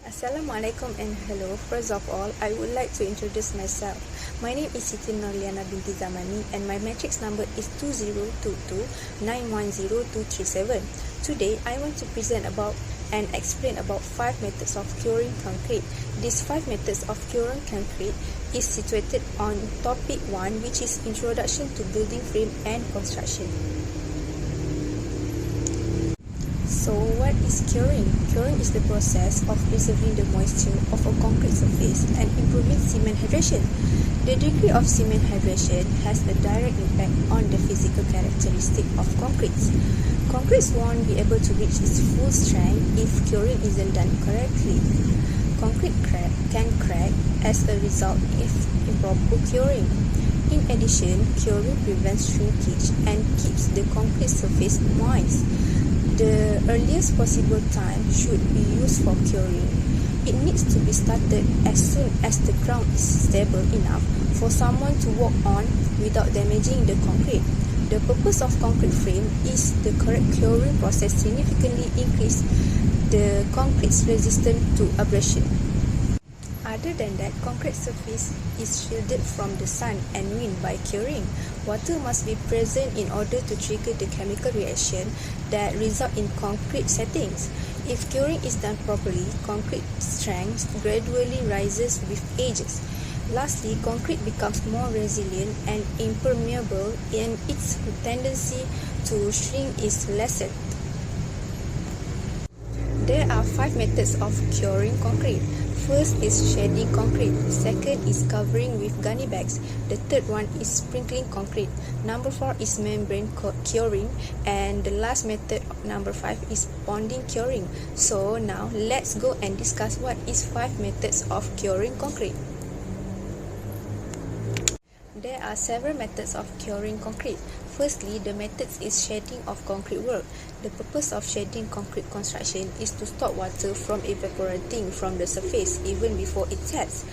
Assalamualaikum and hello. First of all, I would like to introduce myself. My name is Siti Norliana binti Zamani and my matrix number is 2022910237. Today, I want to present about and explain about 5 methods of curing concrete. These 5 methods of curing concrete is situated on topic 1, which is Introduction to Building Frame and Construction. So what is curing? Curing is the process of preserving the moisture of a concrete surface and improving cement hydration. The degree of cement hydration has a direct impact on the physical characteristic of concretes. Concretes won't be able to reach its full strength if curing isn't done correctly. Concrete can crack as a result of improper curing. In addition, curing prevents shrinkage and keeps the concrete surface moist. The earliest possible time should be used for curing. It needs to be started as soon as the ground is stable enough for someone to walk on without damaging the concrete. The purpose of concrete frame is the correct curing process significantly increase the concrete's resistance to abrasion. Other than that, concrete surface is shielded from the sun and wind by curing. Water must be present in order to trigger the chemical reaction that result in concrete settings. If curing is done properly, concrete strength gradually rises with ages. Lastly, concrete becomes more resilient and impermeable, and its tendency to shrink is lessened. There are 5 methods of curing concrete. First is shedding concrete. Second is covering with gunny bags. The third one is sprinkling concrete. Number 4 is membrane curing. And the last method, number 5, is bonding curing. So now let's go and discuss what is 5 methods of curing concrete. There are several methods of curing concrete. Firstly, the method is shedding of concrete work. The purpose of shedding concrete construction is to stop water from evaporating from the surface even before it sets.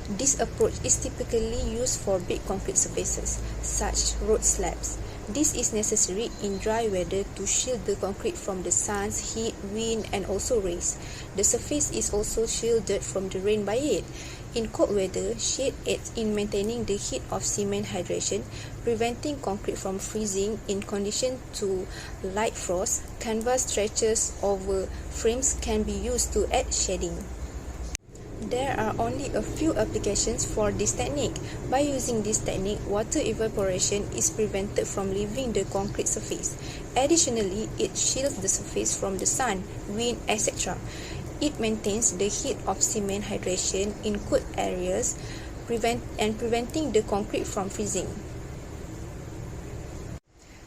This approach is typically used for big concrete surfaces, such road slabs. This is necessary in dry weather to shield the concrete from the sun's heat, wind, and also rays. The surface is also shielded from the rain by it. In cold weather, shade aids in maintaining the heat of cement hydration, preventing concrete from freezing in condition to light frost. Canvas stretchers over frames can be used to add shading. There are only a few applications for this technique. By using this technique, water evaporation is prevented from leaving the concrete surface. Additionally, it shields the surface from the sun, wind, etc. It maintains the heat of cement hydration in cold areas, preventing the concrete from freezing.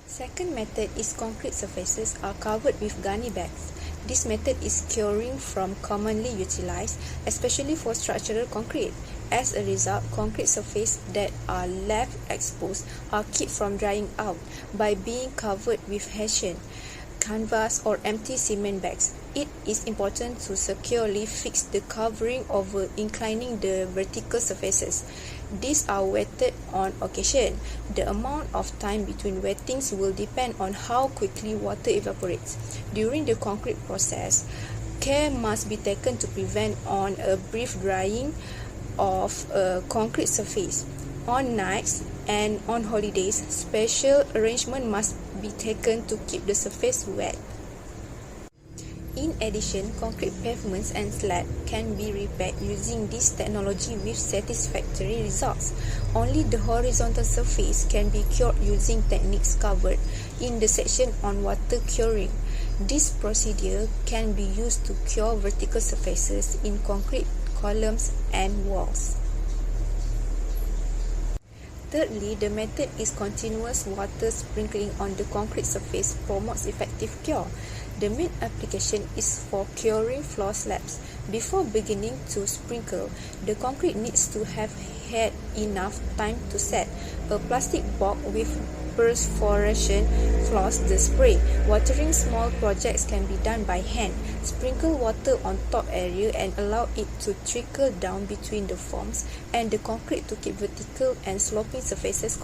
Second method is concrete surfaces are covered with gunny bags. This method is curing from commonly utilized, especially for structural concrete. As a result, concrete surfaces that are left exposed are kept from drying out by being covered with hessian, canvas, or empty cement bags. It is important to securely fix the covering over inclining the vertical surfaces. These are wetted on occasion. The amount of time between wettings will depend on how quickly water evaporates. During the concrete process, care must be taken to prevent on a brief drying of a concrete surface. On nights and on holidays, special arrangement must be taken to keep the surface wet. In addition, concrete pavements and slabs can be repaired using this technology with satisfactory results. Only the horizontal surface can be cured using techniques covered in the section on water curing. This procedure can be used to cure vertical surfaces in concrete columns and walls. Thirdly, the method is continuous water sprinkling on the concrete surface promotes effective cure. The main application is for curing floor slabs. Before beginning to sprinkle, the concrete needs to have had enough time to set. A plastic box with perforation floors the spray. Watering small projects can be done by hand. Sprinkle water on top area and allow it to trickle down between the forms and the concrete to keep vertical and sloping surfaces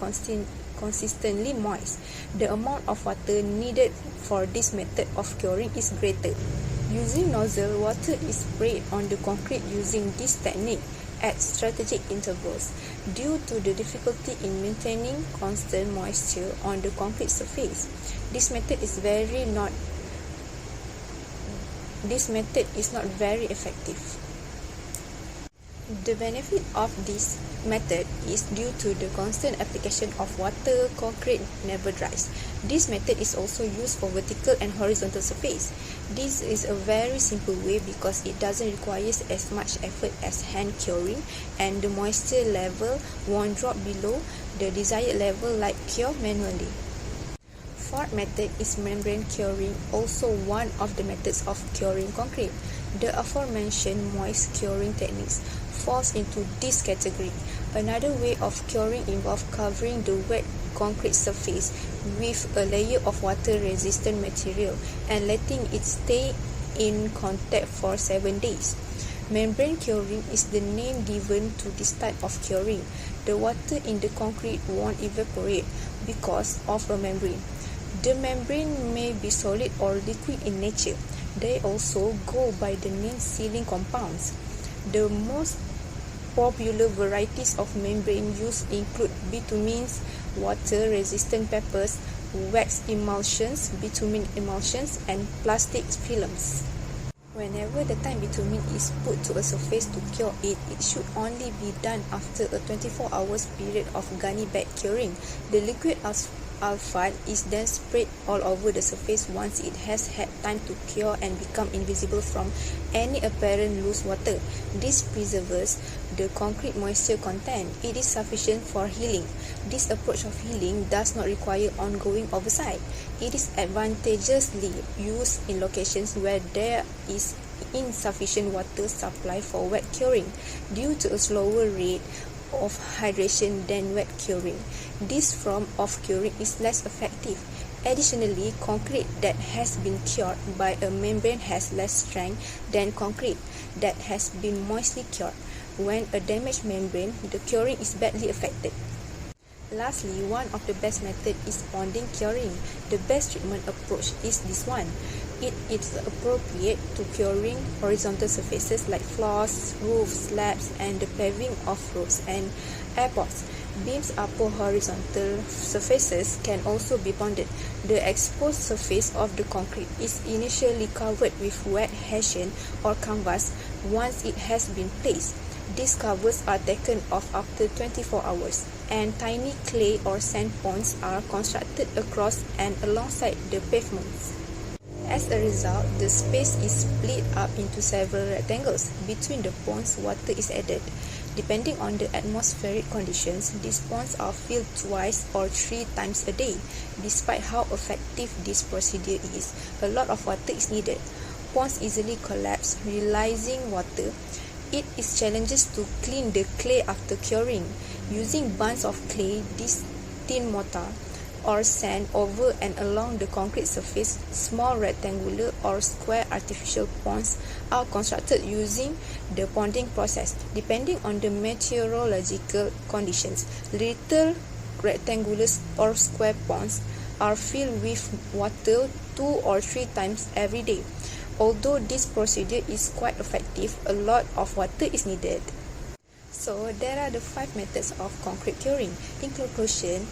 consistently moist. The amount of water needed for this method of curing is greater. Using nozzle, water is sprayed on the concrete using this technique at strategic intervals. Due to the difficulty in maintaining constant moisture on the concrete surface, this method is not very effective. The benefit of this method is due to the constant application of water, concrete never dries. This method is also used for vertical and horizontal surface. This is a very simple way because it doesn't require as much effort as hand curing, and the moisture level won't drop below the desired level like cure manually. Fourth method is membrane curing, also one of the methods of curing concrete. The aforementioned moist curing techniques falls into this category. Another way of curing involves covering the wet concrete surface with a layer of water-resistant material and letting it stay in contact for 7 days. Membrane curing is the name given to this type of curing. The water in the concrete won't evaporate because of a membrane. The membrane may be solid or liquid in nature. They also go by the name sealing compounds. The most popular varieties of membrane used include bitumens, water-resistant papers, wax emulsions, bitumen emulsions, and plastic films. Whenever the time bitumen is put to a surface to cure it, it should only be done after a 24 hours period of gunny bag curing. The liquid alphate is then sprayed all over the surface once it has had time to cure and become invisible from any apparent loose water. This preserves the concrete moisture content. It is sufficient for healing. This approach of healing does not require ongoing oversight. It is advantageously used in locations where there is insufficient water supply for wet curing due to a slower rate of hydration than wet curing. This form of curing is less effective. Additionally, concrete that has been cured by a membrane has less strength than concrete that has been moistly cured. When a damaged membrane, the curing is badly affected. Lastly, one of the best methods is bonding curing. The best treatment approach is this one. It is appropriate to curing horizontal surfaces like floors, roofs, slabs, and the paving of roads and airports. Beams upper horizontal surfaces can also be bonded. The exposed surface of the concrete is initially covered with wet hessian or canvas once it has been placed. These covers are taken off after 24 hours, and tiny clay or sand ponds are constructed across and alongside the pavements. As a result, the space is split up into several rectangles. Between the ponds, water is added. Depending on the atmospheric conditions, these ponds are filled twice or 3 times a day. Despite how effective this procedure is, a lot of water is needed. Ponds easily collapse, releasing water. It is challenges to clean the clay after curing. Using bunds of clay, tin mortar, or sand over and along the concrete surface, small rectangular or square artificial ponds are constructed using the ponding process. Depending on the meteorological conditions, little rectangular or square ponds are filled with water 2 or 3 times every day. Although this procedure is quite effective, a lot of water is needed. So, there are the 5 methods of concrete curing. In conclusion,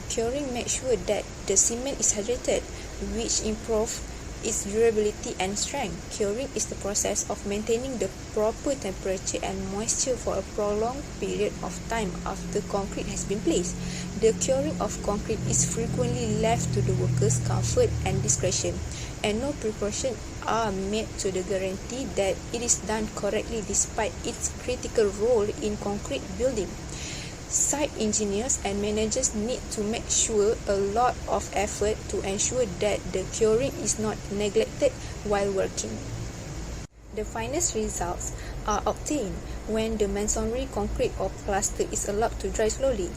curing makes sure that the cement is hydrated, which improves its durability and strength. Curing is the process of maintaining the proper temperature and moisture for a prolonged period of time after concrete has been placed. The curing of concrete is frequently left to the workers' comfort and discretion, and no precautions are made to guarantee that it is done correctly despite its critical role in concrete building. Site engineers and managers need to make sure a lot of effort to ensure that the curing is not neglected while working. The finest results are obtained when the masonry concrete or plaster is allowed to dry slowly.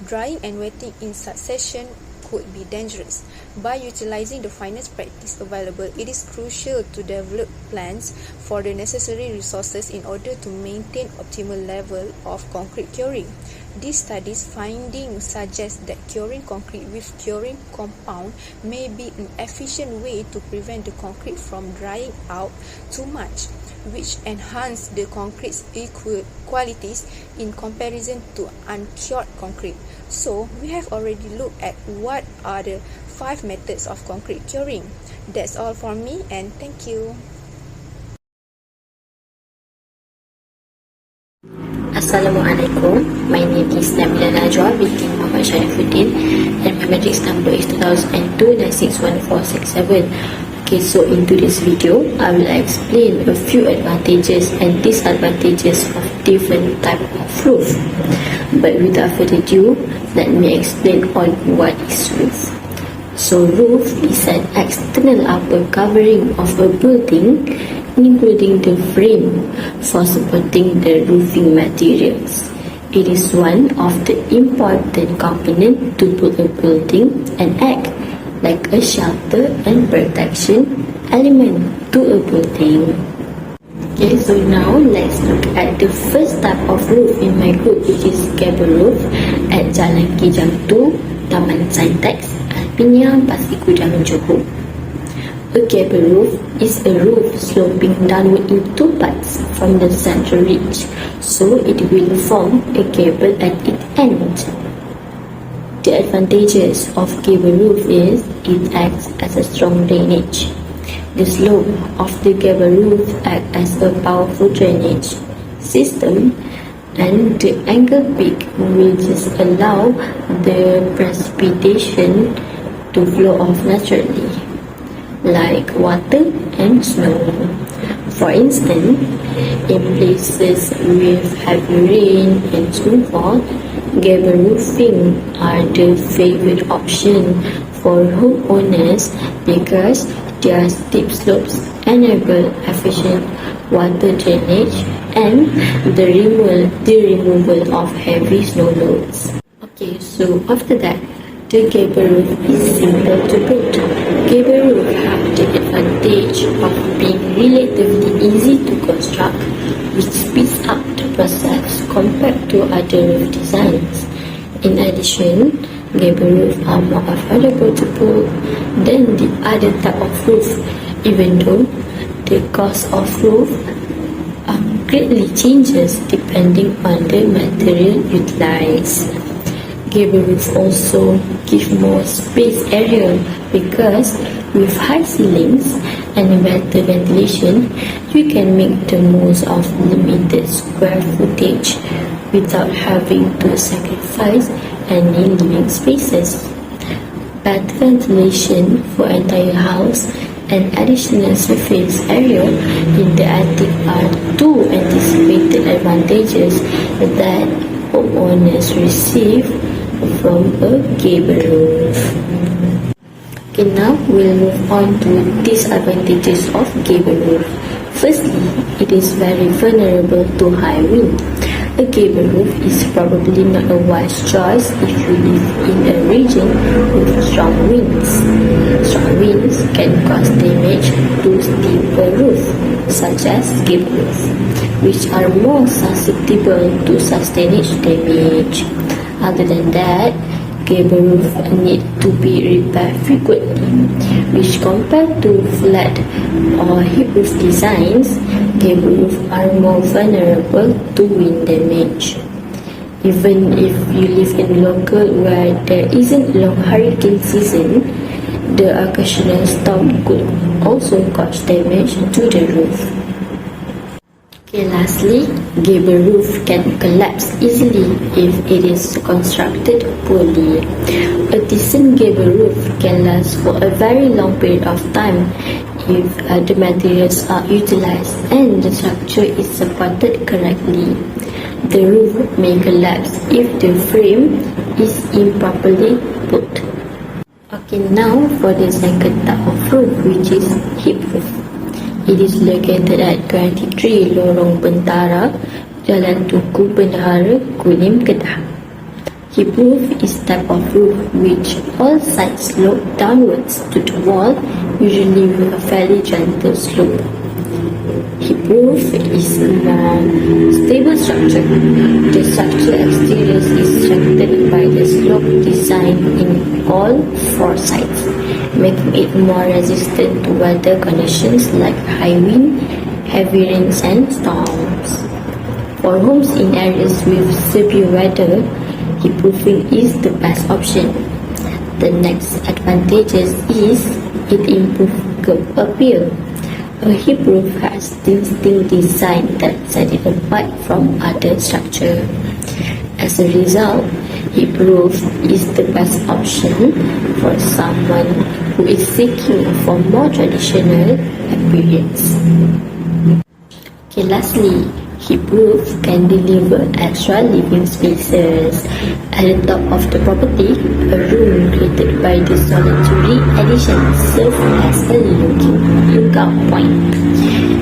Drying and wetting in succession could be dangerous. By utilizing the finest practice available, it is crucial to develop plans for the necessary resources in order to maintain optimal level of concrete curing. These studies findings suggest that curing concrete with curing compound may be an efficient way to prevent the concrete from drying out too much, which enhance the concrete's qualities in comparison to uncured concrete. So, we have already looked at what are the 5 methods of concrete curing. That's all for me, and thank you. Assalamualaikum. My name is Nabila Najwa binti Muhammad Sharifuddin and my matrix number is 2002-961467. Okay, so in today's video, I will explain a few advantages and disadvantages of different type of roof. But without further ado, let me explain on what is roof. So roof is an external upper covering of a building, including the frame for supporting the roofing materials. It is one of the important components to build a building and act like a shelter and protection element to a building. Okay, so now let's look at the first type of roof in my group, which is gable roof at Jalan Kijang 2, Taman Saintex, Alpinia, Pasir Gudang, Johor. A gable roof is a roof sloping downward in 2 parts from the central ridge, so it will form a gable at its end. The advantages of gable roof is it acts as a strong drainage. The slope of the gable roof acts as a powerful drainage system, and the angle peak will just allow the precipitation to flow off naturally, like water and snow. For instance, in places with heavy rain and snowfall, gable roofing are the favorite option for homeowners because their steep slopes enable efficient water drainage and the removal of heavy snow loads. Okay, so after that, the gable roof is simple to build. Gable roof have the advantage of being relatively easy to construct, which speeds up the process compared to other roof designs. In addition, gable roofs are more affordable to build than the other type of roof, even though the cost of roof greatly changes depending on the material utilized. Gable roof also give more space area because with high ceilings and better ventilation, you can make the most of limited square footage without having to sacrifice any living spaces. Better ventilation for entire house and additional surface area in the attic are two anticipated advantages that homeowners receive from a gable roof. Okay, now we'll move on to disadvantages of gable roof. Firstly, it is very vulnerable to high wind. A gable roof is probably not a wise choice if you live in a region with strong winds. Strong winds can cause damage to steeper roofs, such as gable roof, which are more susceptible to sustainage damage. Other than that, gable roof need to be repaired frequently, which compared to flat or hip roof designs, gable roofs are more vulnerable to wind damage. Even if you live in a local where there isn't long hurricane season, the occasional storm could also cause damage to the roof. Okay, lastly, gable roof can collapse easily if it is constructed poorly. A decent gable roof can last for a very long period of time if the materials are utilized and the structure is supported correctly. The roof may collapse if the frame is improperly put. Okay, now for the second type of roof, which is hip roof. It is located at 23 Lorong Bentara, Jalan Tunku Bendahara, Kulim, Kedah. Hip roof is type of roof which all sides slope downwards to the wall, usually with a fairly gentle slope. Hip roof is a more stable structure. The structure exterior is strengthened by the slope design in all four sides, making it more resistant to weather conditions like high wind, heavy rains and storms. For homes in areas with severe weather, heat proofing is the best option. The next advantage is it improves curb appeal. A heat roof has distinct design that set it apart from other structure. As a result, heat roof is the best option for someone who is seeking for more traditional appearance. Okay, lastly, heat roof can deliver extra living spaces. At the top of the property, a room created by the solitary addition serves as a lookout point.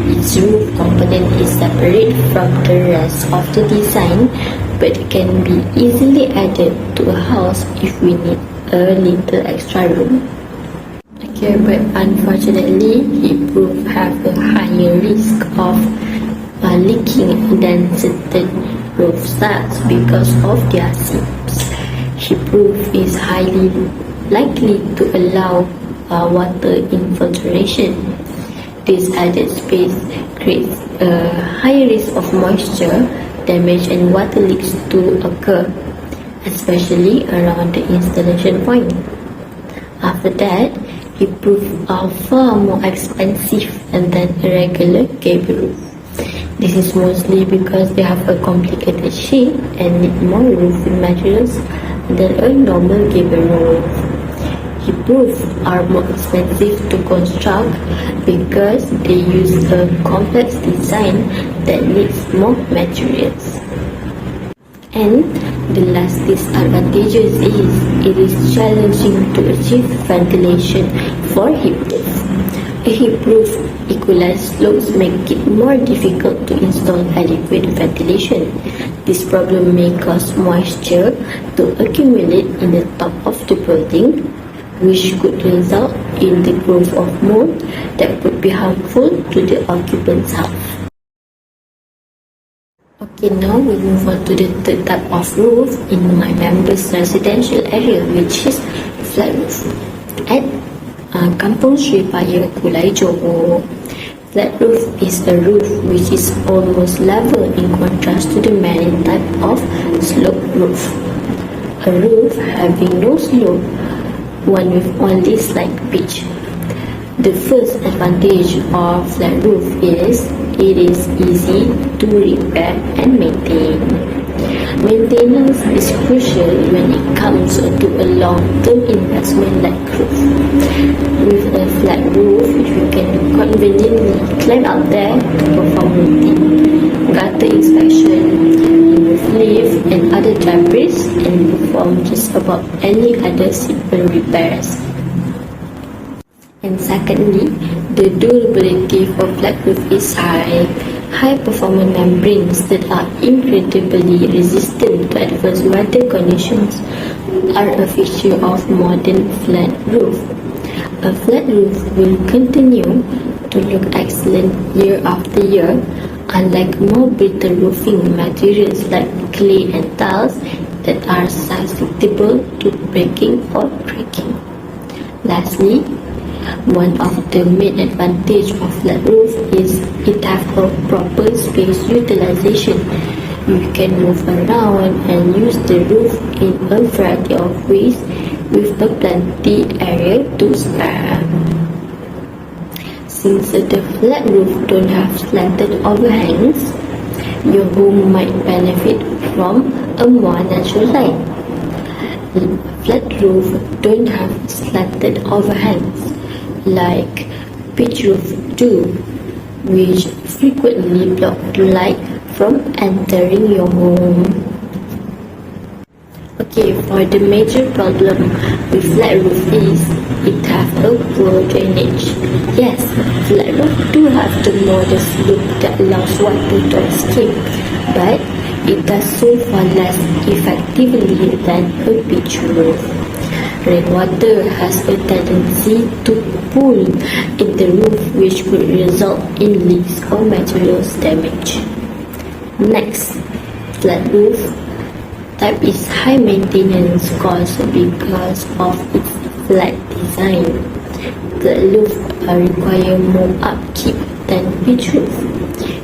Its roof component is separate from the rest of the design, but can be easily added to a house if we need a little extra room. Okay, but unfortunately, heat roof have a higher risk of leaking than certain roof styles because of their seams. Heat roof is highly likely to allow water infiltration. This added space creates a high risk of moisture damage and water leaks to occur, especially around the installation point. After that, heat roofs are far more expensive than a regular gable roof. This is mostly because they have a complicated shape and need more roofing materials than a normal gable roof. Heat roofs are more expensive to construct because they use a complex design that needs more materials. And the last disadvantage is it is challenging to achieve ventilation for heat roof. A heat roof equalized slopes make it more difficult to install adequate ventilation. This problem may cause moisture to accumulate in the top of the building, which could result in the growth of mold that could be harmful to the occupant's health. Okay, now we move on to the third type of roof in my members' residential area, which is flat roof. At Kampung Sri Paya, Kulai, Johor, flat roof is a roof which is almost level in contrast to the many type of slope roof. A roof having no slope, one with only slight pitch. The first advantage of flat roof is it is easy to repair and maintain. Maintenance is crucial when it comes to a long-term investment like roof. With a flat roof, you can conveniently climb out there to perform routine gutter inspection, remove leaf and other debris, and perform just about any other simple repairs. And secondly, the durability for flat roof is high. High-performance membranes that are incredibly resistant to adverse weather conditions are a feature of modern flat roof. A flat roof will continue to look excellent year after year, unlike more brittle roofing materials like clay and tiles that are susceptible to breaking or cracking. Lastly, one of the main advantages of flat roof is it has a proper space utilization. You can move around and use the roof in a variety of ways with a plenty area to spare. Since the flat roof don't have slanted overhangs, your home might benefit from a more natural light. Flat roof don't have slanted overhangs like pitch roof do, which frequently block light from entering your home. Okay, for the major problem with flat roof is it have a poor drainage. Yes, flat roof do have the modest slope that allows water to escape, but it does so far less effectively than a pitch roof. Rainwater has a tendency to pool in the roof, which could result in leaks or materials damage. Next, flat roof type is high maintenance cost because of its flat design. Flat roof require more upkeep than pitch roof,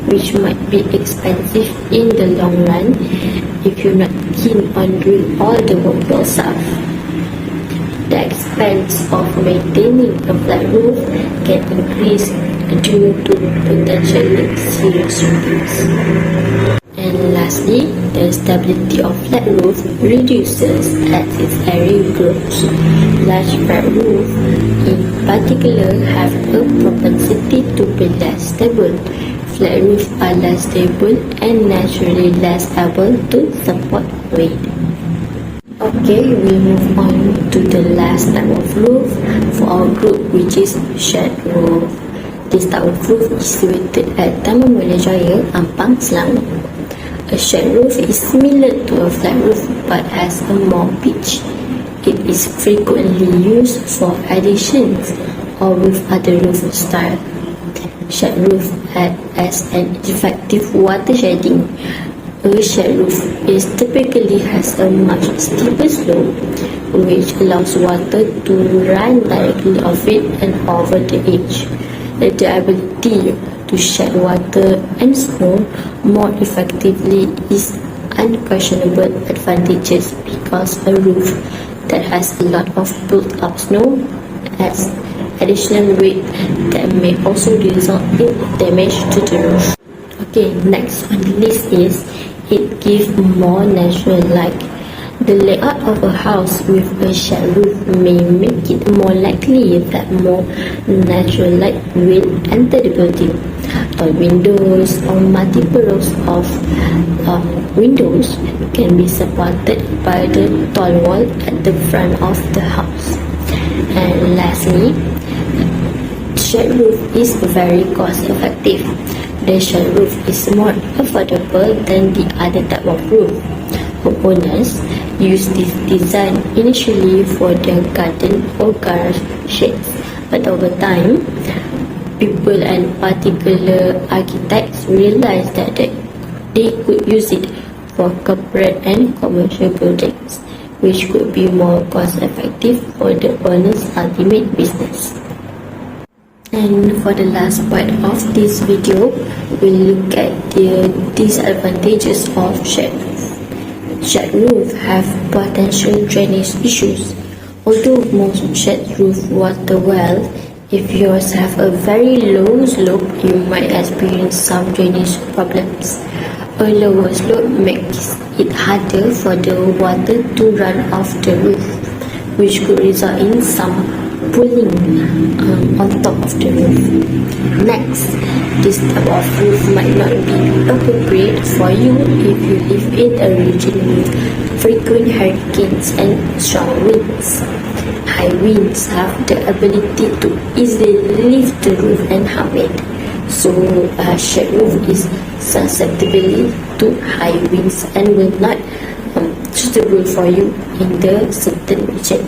which might be expensive in the long run if you're not keen on doing all the work yourself. The expense of maintaining a flat roof can increase due to potentially serious leaks. And lastly, the stability of flat roof reduces as its area grows. Large flat roofs in particular have a propensity to be less stable. Flat roofs are less stable and naturally less able to support weight. Okay, we move on to the last type of roof for our group, which is shed roof. This type of roof is situated at Taman Malaya Jaya, Ampang, Selangor. A shed roof is similar to a flat roof but has a more pitch. It is frequently used for additions or with other roof style. Shed roof has an effective water shedding. A shed roof typically has a much steeper slope, which allows water to run directly off it and over the edge. The ability to shed water and snow more effectively is unquestionable advantages because a roof that has a lot of built-up snow adds additional weight that may also result in damage to the roof. Okay, next on the list is it gives more natural light. The layout of a house with a shed roof may make it more likely that more natural light will enter the building. Tall windows or multiple rows of windows can be supported by the tall wall at the front of the house. And lastly, shed roof is very cost effective. The shed roof is more affordable than the other type of roof. Homeowners use this design initially for their garden or garage sheds, but over time, people and particular architects realized that they could use it for corporate and commercial buildings, which could be more cost effective for the owner's ultimate business. And for the last part of this video, we'll look at the disadvantages of shed roof. Shed roof have potential drainage issues. Although most shed roof water well, if yours have a very low slope, you might experience some drainage problems. A lower slope makes it harder for the water to run off the roof, which could result in some pooling on top of the roof. Next, this type of roof might not be appropriate for you if you live in a region with frequent hurricanes and strong winds. High winds have the ability to easily lift the roof and harm it. So a shed roof is susceptible to high winds and will not suitable for you in the certain region.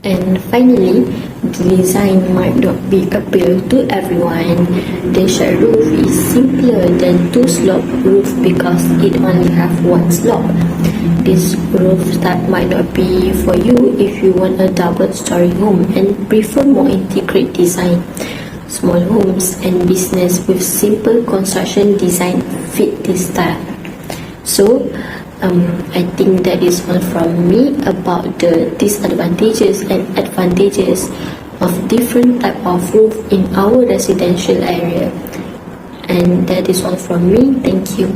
And finally, the design might not be appeal to everyone. The shed roof is simpler than two-slope roof because it only have one slope. This roof type might not be for you if you want a double-story home and prefer more integrated design. Small homes and business with simple construction design fit this style. So, I think that is all from me about the disadvantages and advantages of different type of roof in our residential area. And that is all from me. Thank you.